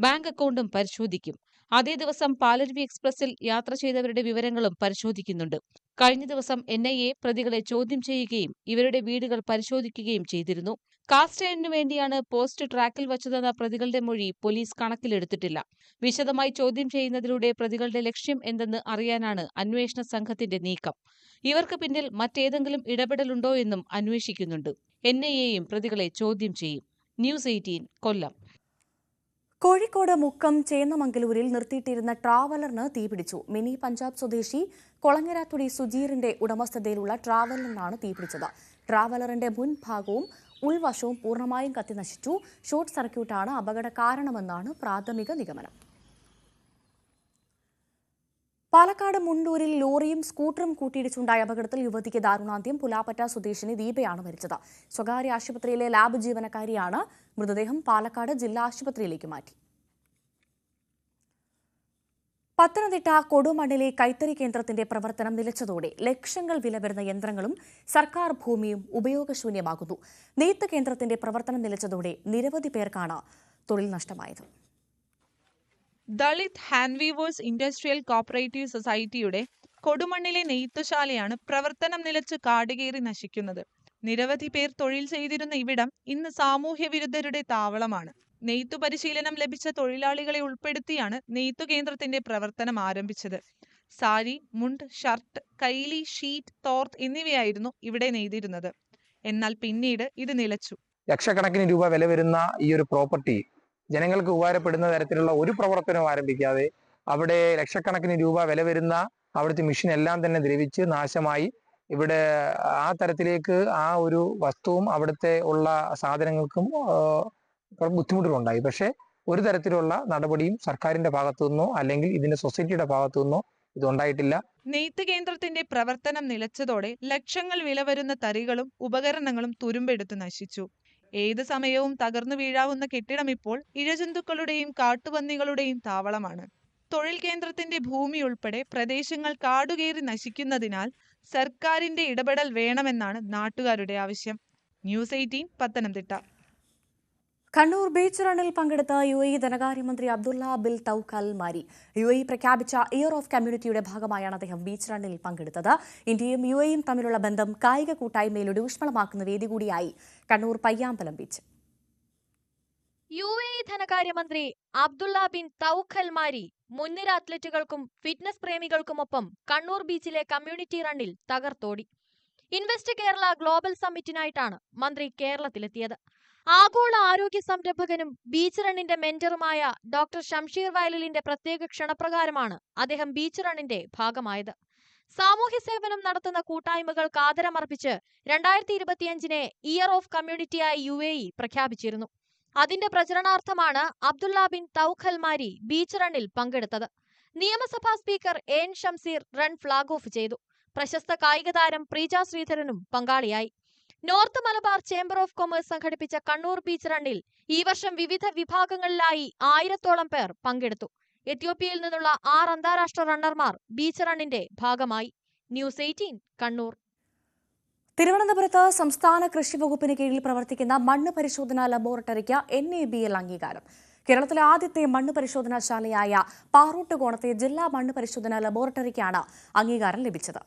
ബാങ്ക് അക്കൗണ്ടും പരിശോധിക്കും. അതേ ദിവസം പാലരുവി എക്സ്പ്രസിൽ യാത്ര ചെയ്തവരുടെ വിവരങ്ങളും പരിശോധിക്കുന്നുണ്ട്. കഴിഞ്ഞ ദിവസം NIA പ്രതികളെ ചോദ്യം ചെയ്യുകയും ഇവരുടെ വീടുകൾ പരിശോധിക്കുകയും ചെയ്തിരുന്നു. കാർ സ്റ്റേഷനു വേണ്ടിയാണ് പോസ്റ്റ് ട്രാക്കിൽ വച്ചതെന്ന പ്രതികളുടെ മൊഴി പോലീസ് കണക്കിലെടുത്തിട്ടില്ല. വിശദമായി ചോദ്യം ചെയ്യുന്നതിലൂടെ പ്രതികളുടെ ലക്ഷ്യം എന്തെന്ന് അറിയാനാണ് അന്വേഷണ സംഘത്തിന്റെ നീക്കം. ഇവർക്ക് പിന്നിൽ മറ്റേതെങ്കിലും ഇടപെടലുണ്ടോ എന്നും അന്വേഷിക്കുന്നുണ്ട്. NIAയും പ്രതികളെ ചോദ്യം ചെയ്യും. ന്യൂസ് 18 കൊല്ലം. കോഴിക്കോട് മുക്കം ചേന്നമംഗലൂരിൽ നിർത്തിയിട്ടിരുന്ന ട്രാവലറിന് തീപിടിച്ചു. മിനി പഞ്ചാബ് സ്വദേശി കൊളങ്ങരാത്തുടി സുജീറിന്റെ ഉടമസ്ഥതയിലുള്ള ട്രാവലറിനാണ് തീപിടിച്ചത്. ട്രാവലറിന്റെ മുൻഭാഗവും ഉൾവശവും പൂർണ്ണമായും കത്തിനശിച്ചു. ഷോർട്ട് സർക്യൂട്ടാണ് അപകട കാരണമെന്നാണ് പ്രാഥമിക നിഗമനം. പാലക്കാട് മുണ്ടൂരിൽ ലോറിയും സ്കൂട്ടറും കൂട്ടിയിടിച്ചുണ്ടായ അപകടത്തിൽ യുവതിക്ക് ദാരുണാന്ത്യം. പുലാപ്പറ്റ സ്വദേശിനി ദീപയാണ് മരിച്ചത്. സ്വകാര്യ ആശുപത്രിയിലെ ലാബ് ജീവനക്കാരിയാണ്. മൃതദേഹം പാലക്കാട് ജില്ലാ ആശുപത്രിയിലേക്ക് മാറ്റി. പത്തനംതിട്ട കൊടുമണ്ണിലെ കൈത്തറി കേന്ദ്രത്തിന്റെ പ്രവർത്തനം നിലച്ചതോടെ ലക്ഷങ്ങൾ വില വരുന്ന യന്ത്രങ്ങളും സർക്കാർ ഭൂമിയും ഉപയോഗശൂന്യമാകുന്നു. നെയ്ത്ത് കേന്ദ്രത്തിന്റെ പ്രവർത്തനം നിലച്ചതോടെ നിരവധി പേർക്കാണ് തൊഴിൽ നഷ്ടമായത്. Dalit hand weavers industrial cooperative സൊസൈറ്റിയുടെ കൊടുമണ്ണിലെ നെയ്ത്തുശാലയാണ് പ്രവർത്തനം നിലച്ച് കാടുകയറി നശിക്കുന്നത്. നിരവധി പേർ തൊഴിൽ ചെയ്തിരുന്ന ഇവിടം ഇന്ന് സാമൂഹ്യ വിരുദ്ധരുടെ താവളമാണ്. നെയ്ത്തു പരിശീലനം ലഭിച്ച തൊഴിലാളികളെ ഉൾപ്പെടുത്തിയാണ് നെയ്ത്തു കേന്ദ്രത്തിന്റെ പ്രവർത്തനം ആരംഭിച്ചത്. സാരി, മുണ്ട്, ഷർട്ട്, കൈലി, ഷീറ്റ്, തോർത്ത് എന്നിവയായിരുന്നു ഇവിടെ നെയ്തിരുന്നത്. എന്നാൽ പിന്നീട് ഇത് നിലച്ചു. ലക്ഷക്കണക്കിന് രൂപ വില വരുന്ന ഈ ഒരു പ്രോപ്പർട്ടി ജനങ്ങൾക്ക് ഉപകാരപ്പെടുന്ന തരത്തിലുള്ള ഒരു പ്രവർത്തനവും ആരംഭിക്കാതെ അവിടെ ലക്ഷക്കണക്കിന് രൂപ വില വരുന്ന അവിടുത്തെ മെഷീൻ എല്ലാം തന്നെ ദ്രവിച്ച് നാശമായി. ഇവിടെ ആ തരത്തിലേക്ക് ആ ഒരു വസ്തുവും അവിടുത്തെ ഉള്ള സാധനങ്ങൾക്കും ബുദ്ധിമുട്ടുകളുണ്ടായി. പക്ഷെ ഒരു തരത്തിലുള്ള നടപടിയും സർക്കാരിന്റെ ഭാഗത്തു നിന്നോ അല്ലെങ്കിൽ ഇതിന്റെ സൊസൈറ്റിയുടെ ഭാഗത്തു നിന്നോ ഇതുണ്ടായിട്ടില്ല. നെയ്ത്ത് കേന്ദ്രത്തിന്റെ പ്രവർത്തനം നിലച്ചതോടെ ലക്ഷങ്ങൾ വില വരുന്ന തറികളും ഉപകരണങ്ങളും തുരുമ്പെടുത്ത് നശിച്ചു. ഏത് സമയവും തകർന്നു വീഴാവുന്ന കെട്ടിടം ഇപ്പോൾ ഇഴജന്തുക്കളുടെയും കാട്ടുപന്നികളുടെയും താവളമാണ്. തൊഴിൽ കേന്ദ്രത്തിന്റെ ഭൂമി ഉൾപ്പെടെ പ്രദേശങ്ങൾ കാടുകയറി നശിക്കുന്നതിനാൽ സർക്കാരിന്റെ ഇടപെടൽ വേണമെന്നാണ് നാട്ടുകാരുടെ ആവശ്യം. ന്യൂസ് 18 പത്തനംതിട്ട. കണ്ണൂർ ബീച്ച് റണ്ണിൽ പങ്കെടുത്ത UAE ധനകാര്യമന്ത്രി അബ്ദുള്ള ബിൻ തൗക്ക് അൽ മാരി. UAE പ്രഖ്യാപിച്ച ഇയർ ഓഫ് കമ്മ്യൂണിറ്റിയുടെ ഭാഗമായാണ് അദ്ദേഹം ബീച്ച് റണ്ണിൽ പങ്കെടുത്തത്. ഇന്ത്യയും UAEയും തമ്മിലുള്ള ബന്ധം കായിക കൂട്ടായ്മയിലൂടെ ഊഷ്മളമാക്കുന്ന വേദി കൂടിയായി കണ്ണൂർ പയ്യാമ്പലം ബീച്ച്. UAE ധനകാര്യമന്ത്രി അബ്ദുള്ള ബിൻ തൗക്ക് അൽ മാരി മുൻനിര അത്ലറ്റുകൾക്കും ഫിറ്റ്നസ് പ്രേമികൾക്കുമൊപ്പം കണ്ണൂർ ബീച്ചിലെ കമ്മ്യൂണിറ്റി റണ്ണിൽ തകർത്തോടി. ഇൻവെസ്റ്റ് കേരള ഗ്ലോബൽ സമ്മിറ്റിനായിട്ടാണ് മന്ത്രി കേരളത്തിലെത്തിയത്. ആഗോള ആരോഗ്യ സംരംഭകനും ബീച്ച് റണ്ണിന്റെ മെന്ററുമായ ഡോക്ടർ ഷംഷീർ വയലിലിന്റെ പ്രത്യേക ക്ഷണപ്രകാരമാണ് അദ്ദേഹം ബീച്ച് റണ്ണിന്റെ ഭാഗമായത്. സാമൂഹ്യ സേവനം നടത്തുന്ന കൂട്ടായ്മകൾക്ക് ആദരമർപ്പിച്ച് 2025 ഇയർ ഓഫ് കമ്മ്യൂണിറ്റിയായി UAE പ്രഖ്യാപിച്ചിരുന്നു. അതിന്റെ പ്രചരണാർത്ഥമാണ് Abdullah bin Touq Al Mari beach റണ്ണിൽ പങ്കെടുത്തത്. നിയമസഭാ speaker N Shamseer run flag off ചെയ്തു. പ്രശസ്ത കായിക താരം പ്രീജ ശ്രീധരനും പങ്കാളിയായി. North Malabar chamber of commerce സംഘടിപ്പിച്ച കണ്ണൂർ ബീച്ച് റണ്ണിൽ ഈ വർഷം വിവിധ വിഭാഗങ്ങളിലായി 1000-ഓളം പേർ പങ്കെടുത്തു. എത്യോപ്യയിൽ നിന്നുള്ള 6 അന്താരാഷ്ട്ര റണ്ണർമാർ ബീച്ച് റണ്ണിന്റെ ഭാഗമായി. ന്യൂസ് 18 കണ്ണൂർ. തിരുവനന്തപുരത്ത് സംസ്ഥാന കൃഷി വകുപ്പിന് കീഴിൽ പ്രവർത്തിക്കുന്ന മണ്ണ് പരിശോധനാ ലബോറട്ടറിക്ക് NABL അംഗീകാരം. കേരളത്തിലെ ആദ്യത്തെ മണ്ണ് പരിശോധനാശാലയായ പാറോട്ടുകോണത്തെ ജില്ലാ മണ്ണ് പരിശോധനാ ലബോറട്ടറിക്കാണ് അംഗീകാരം ലഭിച്ചത്.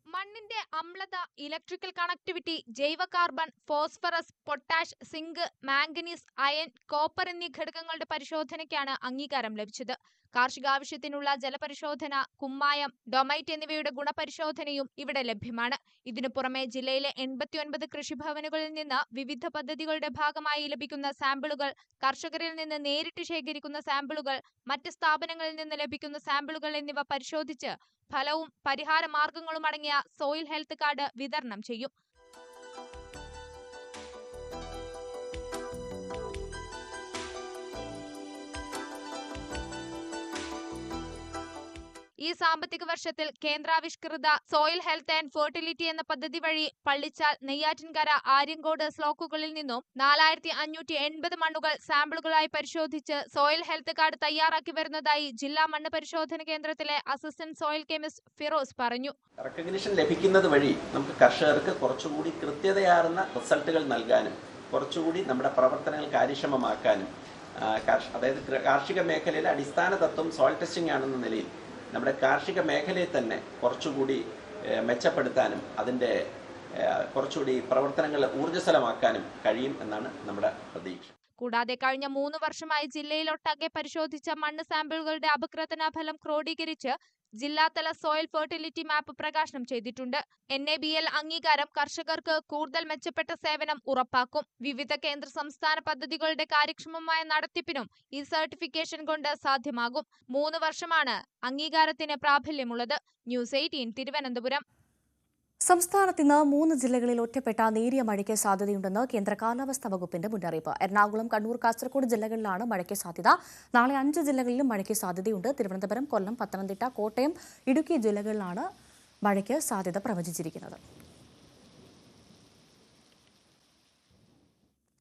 മണ്ണിന്റെ അമ്ലത, ഇലക്ട്രിക്കൽ കണക്ടിവിറ്റി, ജൈവ carbon, phosphorus, potash, zinc, manganese, iron, copper എന്നീ ഘടകങ്ങളുടെ പരിശോധനയ്ക്കാണ് അംഗീകാരം ലഭിച്ചത്. കാർഷികാവശ്യത്തിനുള്ള ജലപരിശോധന, കുമ്മായം, ഡൊമൈറ്റ് എന്നിവയുടെ ഗുണപരിശോധനയും ഇവിടെ ലഭ്യമാണ്. ഇതിനു പുറമെ ജില്ലയിലെ 89 കൃഷിഭവനുകളിൽ നിന്ന് വിവിധ പദ്ധതികളുടെ ഭാഗമായി ലഭിക്കുന്ന സാമ്പിളുകൾ, കർഷകരിൽ നിന്ന് നേരിട്ട് ശേഖരിക്കുന്ന സാമ്പിളുകൾ, മറ്റ് സ്ഥാപനങ്ങളിൽ നിന്ന് ലഭിക്കുന്ന സാമ്പിളുകൾ എന്നിവ പരിശോധിച്ച് ഫലവും പരിഹാര മാർഗങ്ങളും അടങ്ങിയ സോയിൽ ഹെൽത്ത് കാർഡ് വിതരണം ചെയ്യും. ഈ സാമ്പത്തിക വർഷത്തിൽ കേന്ദ്രാവിഷ്കൃത സോയിൽ ഹെൽത്ത് ആൻഡ് ഫെർട്ടിലിറ്റി എന്ന പദ്ധതി വഴി പള്ളിച്ചാൽ, നെയ്യാറ്റിൻകര, ആര്യങ്കോട് സ്ലോക്കുകളിൽ നിന്നും 4580 മണ്ണുകൾ സാമ്പിളുകളായി പരിശോധിച്ച് സോയിൽ ഹെൽത്ത് കാർഡ് തയ്യാറാക്കി വരുന്നതായി ജില്ലാ മണ്ണ് പരിശോധന കേന്ദ്രത്തിലെ അസിസ്റ്റന്റ് സോയിൽ കെമിസ്റ്റ് ഫിറോസ് പറഞ്ഞു. റെക്കഗ്നിഷൻ ലഭിക്കുന്നത് വഴി നമുക്ക് കർഷകർക്ക് കുറച്ചുകൂടി കൃത്യതയാർന്ന റിസൾട്ടുകൾ നൽകാനും കുറച്ചുകൂടി നമ്മുടെ പ്രവർത്തനങ്ങൾ കാര്യക്ഷമമാക്കാനും അതായത് കാർഷിക മേഖലയിലെ അടിസ്ഥാന തത്വം സോയിൽ ടെസ്റ്റിംഗ് ആണെന്ന നിലയിൽ നമ്മുടെ കാർഷിക മേഖലയെ തന്നെ കുറച്ചുകൂടി മെച്ചപ്പെടുത്താനും അതിൻ്റെ കുറച്ചുകൂടി പ്രവർത്തനങ്ങൾ ഊർജ്ജസ്വലമാക്കാനും കഴിയും എന്നാണ് നമ്മുടെ പ്രതീക്ഷ. കൂടാതെ കഴിഞ്ഞ 3 വർഷമായി ജില്ലയിലൊട്ടാകെ പരിശോധിച്ച മണ്ണ് സാമ്പിളുകളുടെ അപഗ്രഥന ഫലം ക്രോഡീകരിച്ച് ജില്ലാതല സോയിൽ ഫെർട്ടിലിറ്റി മാപ്പ് പ്രകാശനം ചെയ്തിട്ടുണ്ട്. NABL അംഗീകാരം കർഷകർക്ക് കൂടുതൽ മെച്ചപ്പെട്ട സേവനം ഉറപ്പാക്കും. വിവിധ കേന്ദ്ര സംസ്ഥാന പദ്ധതികളുടെ കാര്യക്ഷമമായ നടത്തിപ്പിനും ഈ സർട്ടിഫിക്കേഷൻ കൊണ്ട് സാധ്യമാകും. 3 വർഷമാണ് അംഗീകാരത്തിന് പ്രാബല്യമുള്ളത്. ന്യൂസ് 18 തിരുവനന്തപുരം. സംസ്ഥാനത്ത് ഇന്ന് 3 ജില്ലകളിൽ ഒറ്റപ്പെട്ട നേരിയ മഴയ്ക്ക് സാധ്യതയുണ്ടെന്ന് കേന്ദ്ര കാലാവസ്ഥാ വകുപ്പിന്റെ മുന്നറിയിപ്പ്. എറണാകുളം, കണ്ണൂർ, കാസർഗോഡ് ജില്ലകളിലാണ് മഴയ്ക്ക് സാധ്യത. നാളെ 5 ജില്ലകളിലും മഴയ്ക്ക് സാധ്യതയുണ്ട്. തിരുവനന്തപുരം, കൊല്ലം, പത്തനംതിട്ട, കോട്ടയം, ഇടുക്കി ജില്ലകളിലാണ് മഴയ്ക്ക് സാധ്യത പ്രവചിച്ചിരിക്കുന്നത്.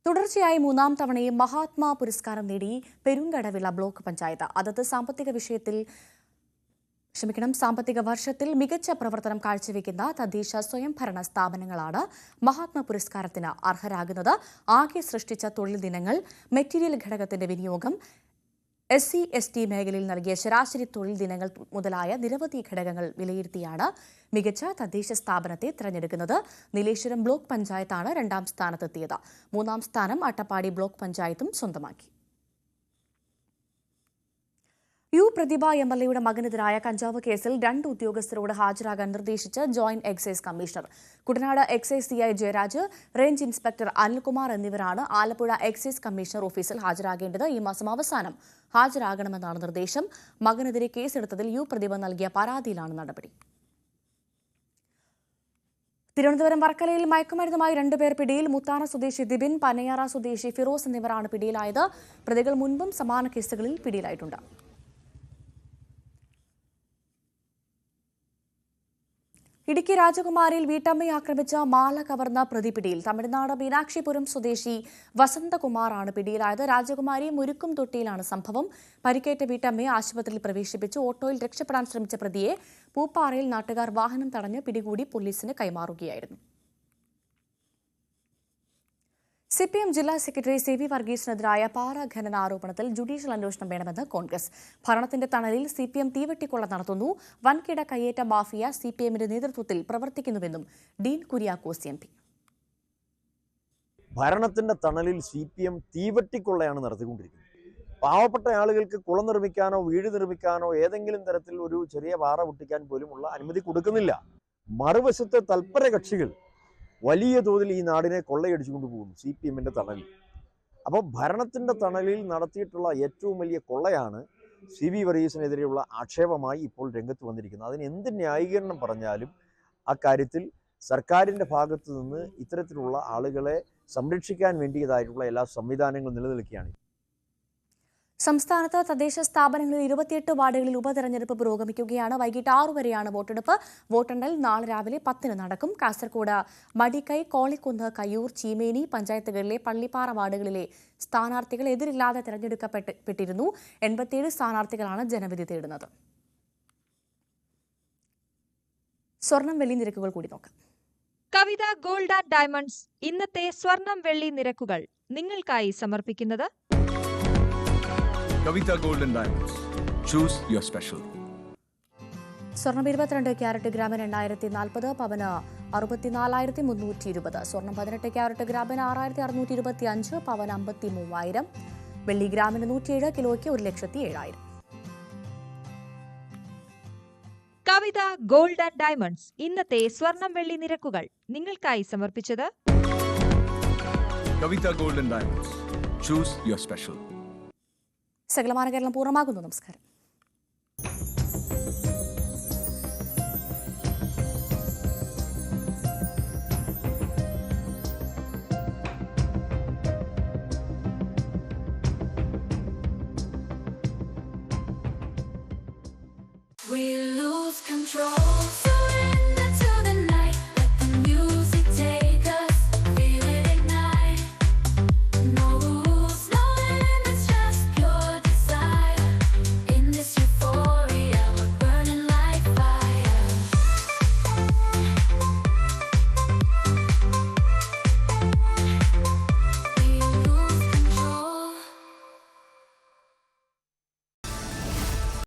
തുടർച്ചയായി 3ാം തവണയും മഹാത്മാ പുരസ്കാരം നേടി പെരുങ്കടവിള ബ്ലോക്ക് പഞ്ചായത്ത്. അതത് സാമ്പത്തിക വർഷത്തിൽ മികച്ച പ്രവർത്തനം കാഴ്ചവെക്കുന്ന തദ്ദേശ സ്വയംഭരണ സ്ഥാപനങ്ങളാണ് മഹാത്മാ പുരസ്കാരത്തിന് അർഹരാകുന്നത്. ആകെ സൃഷ്ടിച്ച തൊഴിൽ ദിനങ്ങൾ, മെറ്റീരിയൽ ഘടകത്തിന്റെ വിനിയോഗം, SC/ST മേഖലയിൽ നൽകിയ ശരാശരി തൊഴിൽ ദിനങ്ങൾ മുതലായ നിരവധി ഘടകങ്ങൾ വിലയിരുത്തിയാണ് മികച്ച തദ്ദേശ സ്ഥാപനത്തെ തിരഞ്ഞെടുക്കുന്നത്. നീലേശ്വരം ബ്ലോക്ക് പഞ്ചായത്താണ് 2ാം സ്ഥാനത്തെത്തിയത്. 3ാം സ്ഥാനം അട്ടപ്പാടി ബ്ലോക്ക് പഞ്ചായത്തും സ്വന്തമാക്കി. പ്രതിഭ MLAയുടെ മകനെതിരായ കഞ്ചാവ് കേസിൽ 2 ഉദ്യോഗസ്ഥരോട് ഹാജരാകാൻ നിർദ്ദേശിച്ച് joint excise commissioner. Kuttanad excise CI Jayaraj, range inspector Anilkumar എന്നിവരാണ് ആലപ്പുഴ എക്സൈസ് കമ്മീഷണർ ഓഫീസിൽ ഹാജരാകേണ്ടത്. ഈ മാസം അവസാനം ഹാജരാകണമെന്നാണ് നിർദ്ദേശം. മകനെതിരെ കേസെടുത്തതിൽ പ്രതിഭ നൽകിയ പരാതിയിലാണ് നടപടി. തിരുവനന്തപുരം വർക്കലയിൽ മയക്കുമരുന്നുമായി 2 പേർ പിടിയിൽ. മുത്താന സ്വദേശി ദിബിൻ, പനയാറ സ്വദേശി ഫിറോസ് എന്നിവരാണ് പിടിയിലായത്. പ്രതികൾ മുൻപും സമാന കേസുകളിൽ പിടിയിലായിട്ടുണ്ട്. ഇടുക്കി രാജകുമാരിയിൽ വീട്ടമ്മയെ ആക്രമിച്ച മാല കവർന്ന പ്രതി പിടിയിൽ. തമിഴ്നാട് മീനാക്ഷിപുരം സ്വദേശി വസന്തകുമാറാണ് പിടിയിലായത്. രാജകുമാരി മുരുക്കും തൊട്ടിയിലാണ് സംഭവം. പരിക്കേറ്റ വീട്ടമ്മയെ ആശുപത്രിയിൽ പ്രവേശിപ്പിച്ചു. ഓട്ടോയിൽ രക്ഷപ്പെടാൻ ശ്രമിച്ച പ്രതിയെ പൂപ്പാറയിൽ നാട്ടുകാർ വാഹനം തടഞ്ഞ് പിടികൂടി പോലീസിന് കൈമാറുകയായിരുന്നു. CPM ജില്ലാ സെക്രട്ടറി CV വർഗീസിനെതിരായ പാറ ഖനന ആരോപണത്തിൽ ജുഡീഷ്യൽ അന്വേഷണം വേണമെന്ന് കോൺഗ്രസ്. ഭരണത്തിന്റെ തണലിൽ CPM തീവെട്ടിക്കൊള്ള നടത്തുന്നു. വൻകിട കയ്യേറ്റ മാഫിയ CPMന്റെ നേതൃത്വത്തിൽ പ്രവർത്തിക്കുന്നുവെന്നും ഡീൻ കുര്യാക്കോസ് MP. ഭരണത്തിന്റെ തണലിൽ CPM തീവെട്ടിക്കൊള്ളയാണ് നടത്തിക്കൊണ്ടിരിക്കുന്നത്. പാവപ്പെട്ട ആളുകൾക്ക് കുളം നിർമ്മിക്കാനോ വീട് നിർമ്മിക്കാനോ ഏതെങ്കിലും തരത്തിൽ ഒരു ചെറിയ പാറ പൊട്ടിക്കാൻ പോലുമുള്ള അനുമതി കൊടുക്കുന്നില്ല. മറുവശത്തെ തൽപര കക്ഷികൾ വലിയ തോതിൽ ഈ നാടിനെ കൊള്ളയടിച്ചുകൊണ്ട് പോകുന്നു CPMന്റെ തണലിൽ. അപ്പോൾ ഭരണത്തിന്റെ തണലിൽ നടത്തിയിട്ടുള്ള ഏറ്റവും വലിയ കൊള്ളയാണ് CV വർഗീസിനെതിരെയുള്ള ആക്ഷേപമായി ഇപ്പോൾ രംഗത്ത് വന്നിരിക്കുന്നത്. അതിന് എന്ത് ന്യായീകരണം പറഞ്ഞാലും അക്കാര്യത്തിൽ സർക്കാരിന്റെ ഭാഗത്തു നിന്ന് ഇത്തരത്തിലുള്ള ആളുകളെ സംരക്ഷിക്കാൻ വേണ്ടിയതായിട്ടുള്ള എല്ലാ സംവിധാനങ്ങളും നിലനിൽക്കുകയാണ്. സംസ്ഥാനത്ത് തദ്ദേശ സ്ഥാപനങ്ങളിൽ 28 വാർഡുകളിൽ ഉപതെരഞ്ഞെടുപ്പ് പുരോഗമിക്കുകയാണ്. വൈകിട്ട് 6 വരെയാണ് വോട്ടെടുപ്പ്. വോട്ടെണ്ണൽ നാളെ രാവിലെ 10 നടക്കും. കാസർഗോഡ് മടിക്കൈ, കോളിക്കുന്ന്, കയ്യൂർ, ചീമേനി പഞ്ചായത്തുകളിലെ പള്ളിപ്പാറ വാർഡുകളിലെ സ്ഥാനാർത്ഥികൾ എതിരില്ലാതെ തെരഞ്ഞെടുക്കപ്പെട്ടിരുന്നു. 87 സ്ഥാനാർത്ഥികളാണ് ജനവിധി തേടുന്നത്. സ്വർണം വെള്ളി നിരക്കുകൾ കൂടി നോക്കാം. കവിത ഗോൾഡ് ആൻഡ് ഡയമണ്ട്സ് ഇന്നത്തെ സ്വർണം വെള്ളി നിരക്കുകൾ നിങ്ങൾക്കായി സമർപ്പിക്കുന്നത് Kavitha gold and diamonds. Choose your special. സ്വർണം 22 ക്യാരറ്റ് ഗ്രാമിന് 8040, പവന് 64,320. സ്വർണം 18 ക്യാരറ്റ് ഗ്രാമിന് 6625, പവന് 53,000. വെള്ളി ഗ്രാമിന് 107, കിലോയ്ക്ക് 1,07,000. കവിത ഗോൾഡ് ആൻഡ് ഡയമണ്ട്സ് ഇന്നത്തെ സ്വർണം വെള്ളി നിരക്കുകൾ നിങ്ങൾക്കായി സമർപ്പിച്ചത് Kavitha gold and diamonds. Choose your special. സകലമാന കേരളം പൂർണ്ണമാകുന്നു. നമസ്കാരം. We lose control.